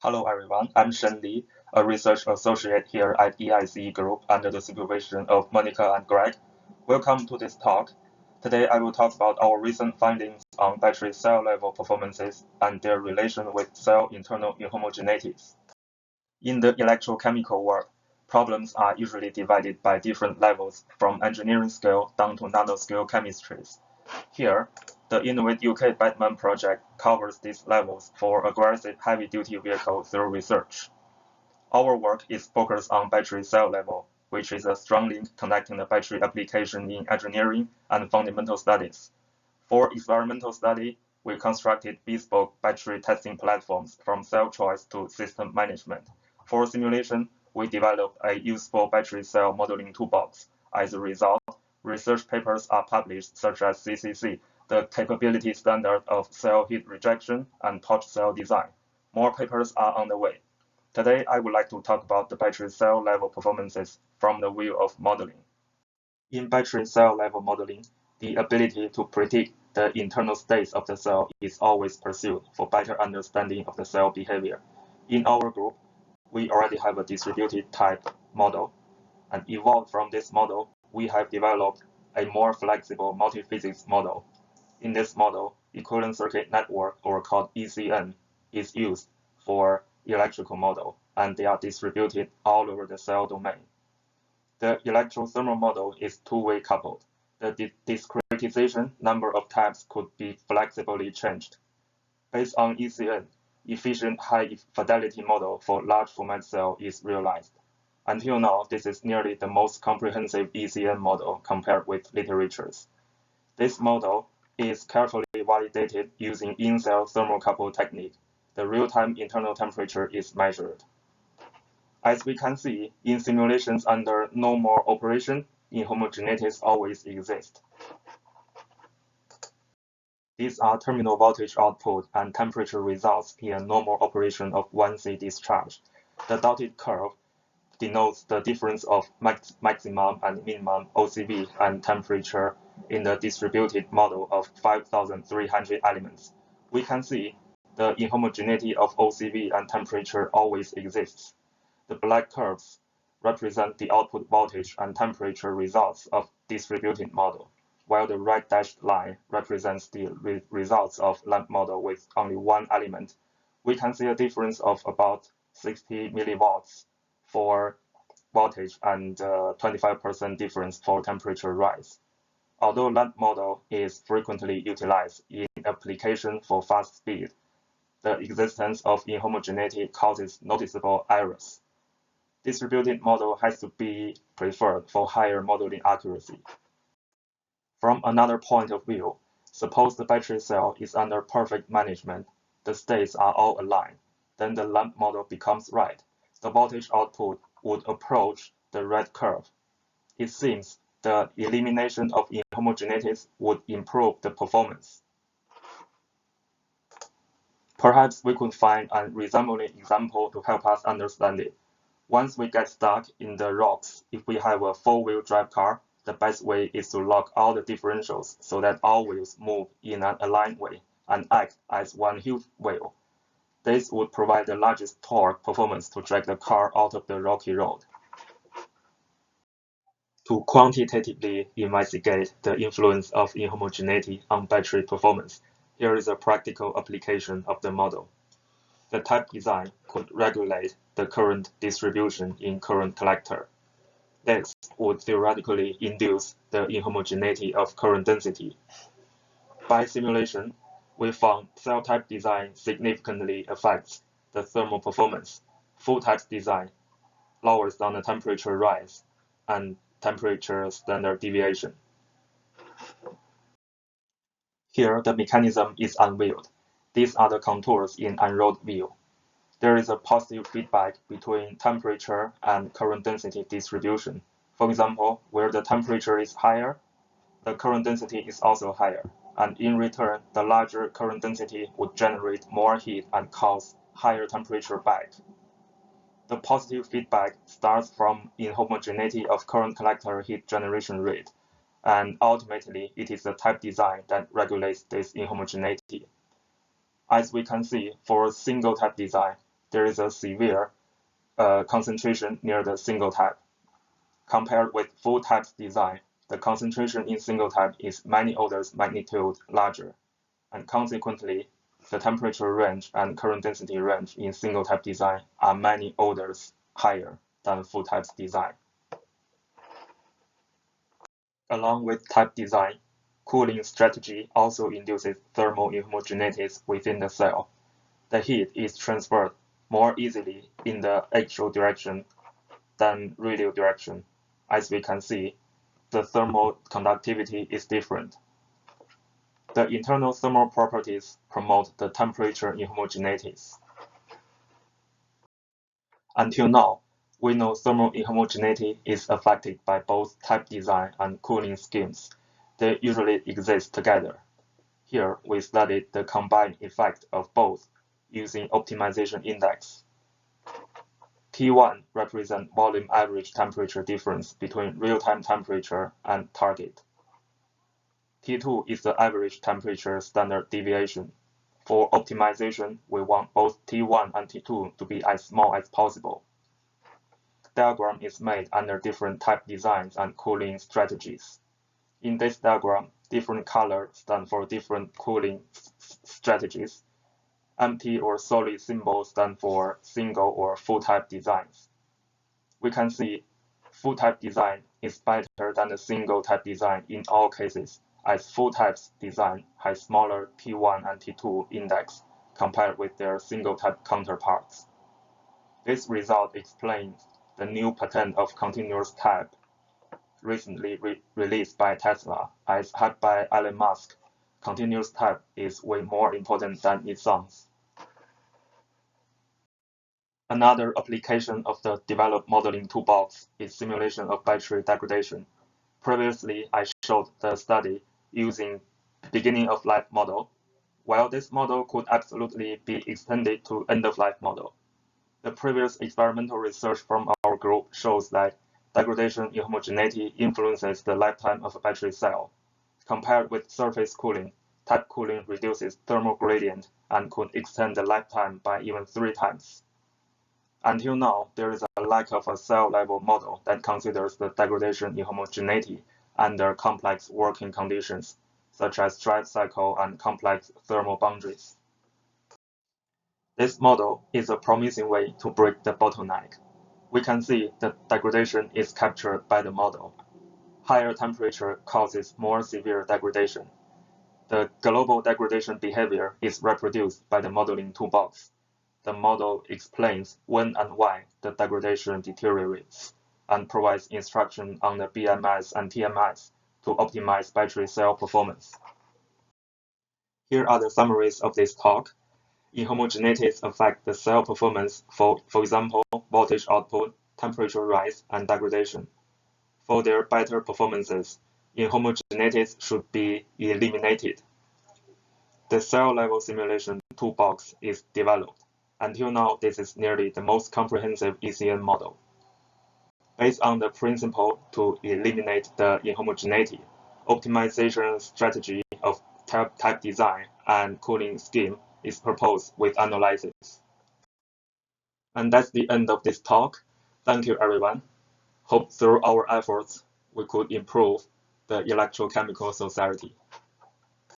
Hello everyone, I'm Shen, a research associate here at EIC Group under the supervision of Monica and Greg. Welcome to this talk. Today I will talk about our recent findings on battery cell level performances and their relation with cell internal inhomogeneities. In the electrochemical world, problems are usually divided by different levels from engineering scale down to nanoscale chemistries. Here, the Innovate UK Batman project covers these levels for aggressive heavy-duty vehicles through research. Our work is focused on battery cell level, which is a strong link connecting the battery application in engineering and fundamental studies. For experimental study, we constructed bespoke battery testing platforms from cell choice to system management. For simulation, we developed a useful battery cell modeling toolbox. As a result, research papers are published such as CCC, the capability standard of cell heat rejection and torch cell design. More papers are on the way. Today, I would like to talk about the battery cell level performances from the view of modeling. In battery cell level modeling, the ability to predict the internal states of the cell is always pursued for better understanding of the cell behavior. In our group, we already have a distributed type model, and evolved from this model, we have developed a more flexible multi-physics model. In this model, equivalent circuit network, or called ECN, is used for electrical model, and they are distributed all over the cell domain. The electrothermal model is two-way coupled. The discretization number of taps could be flexibly changed. Based on ECN, efficient high-fidelity model for large format cell is realized. Until now, this is nearly the most comprehensive ECN model compared with literatures. This model is carefully validated using in-cell thermocouple technique. The real-time internal temperature is measured. As we can see, in simulations under normal operation, inhomogeneities always exist. These are terminal voltage output and temperature results in a normal operation of 1C discharge. The dotted curve denotes the difference of maximum and minimum OCV and temperature in the distributed model of 5,300 elements. We can see the inhomogeneity of OCV and temperature always exists. The black curves represent the output voltage and temperature results of distributed model, while the red dashed line represents the results of lamp model with only one element. We can see a difference of about 60 millivolts for voltage and 25% difference for temperature rise. Although lamp model is frequently utilized in application for fast speed, the existence of inhomogeneity causes noticeable errors. Distributed model has to be preferred for higher modeling accuracy. From another point of view, suppose the battery cell is under perfect management, the states are all aligned, then the lamp model becomes right. The voltage output would approach the red curve. It seems the elimination of inhomogeneities would improve the performance. Perhaps we could find a resembling example to help us understand it. Once we get stuck in the rocks, if we have a four-wheel drive car, the best way is to lock all the differentials so that all wheels move in an aligned way and act as one huge wheel. This would provide the largest torque performance to drag the car out of the rocky road. To quantitatively investigate the influence of inhomogeneity on battery performance, here is a practical application of the model. The type design could regulate the current distribution in current collector. This would theoretically induce the inhomogeneity of current density. By simulation, we found cell type design significantly affects the thermal performance. Full type design lowers down the temperature rise and temperature standard deviation. Here, the mechanism is unveiled. These are the contours in unrolled view. There is a positive feedback between temperature and current density distribution. For example, where the temperature is higher, the current density is also higher, and in return, the larger current density would generate more heat and cause higher temperature back. The positive feedback starts from inhomogeneity of current collector heat generation rate, and ultimately, it is the type design that regulates this inhomogeneity. As we can see, for a single type design, there is a severe concentration near the single type. Compared with full type design, the concentration in single type is many orders magnitude larger, and consequently, the temperature range and current density range in single type design are many orders higher than full type design. Along with type design, cooling strategy also induces thermal inhomogeneities within the cell. The heat is transferred more easily in the axial direction than radial direction. As we can see, the thermal conductivity is different. The internal thermal properties promote the temperature inhomogeneities. Until now, we know thermal inhomogeneity is affected by both type design and cooling schemes. They usually exist together. Here, we studied the combined effect of both using optimization index. T1 represents volume average temperature difference between real-time temperature and target. T2 is the average temperature standard deviation. For optimization, we want both T1 and T2 to be as small as possible. Diagram is made under different type designs and cooling strategies. In this diagram, different colors stand for different cooling strategies. Empty or solid symbols stand for single or full type designs. We can see full type design is better than the single type design in all cases, as full type design has smaller T1 and T2 index compared with their single type counterparts. This result explains the new patent of continuous type recently released by Tesla, as hyped by Elon Musk. Continuous type is way more important than it sounds. Another application of the developed modeling toolbox is simulation of battery degradation. Previously, I showed the study using beginning of life model. While this model could absolutely be extended to end of life model, the previous experimental research from our group shows that degradation inhomogeneity influences the lifetime of a battery cell. Compared with surface cooling, type cooling reduces thermal gradient and could extend the lifetime by even 3 times. Until now, there is a lack of a cell-level model that considers the degradation inhomogeneity under complex working conditions, such as drive cycle and complex thermal boundaries. This model is a promising way to break the bottleneck. We can see that degradation is captured by the model. Higher temperature causes more severe degradation. The global degradation behavior is reproduced by the modeling toolbox. The model explains when and why the degradation deteriorates and provides instruction on the BMS and TMS to optimize battery cell performance. Here are the summaries of this talk. Inhomogeneities affect the cell performance for example, voltage output, temperature rise, and degradation. For their better performances, inhomogeneities should be eliminated. The cell-level simulation toolbox is developed. Until now, this is nearly the most comprehensive ECN model. Based on the principle to eliminate the inhomogeneity, optimization strategy of type design and cooling scheme is proposed with analysis. And that's the end of this talk. Thank you, everyone. Hope through our efforts, we could improve the electrochemical society.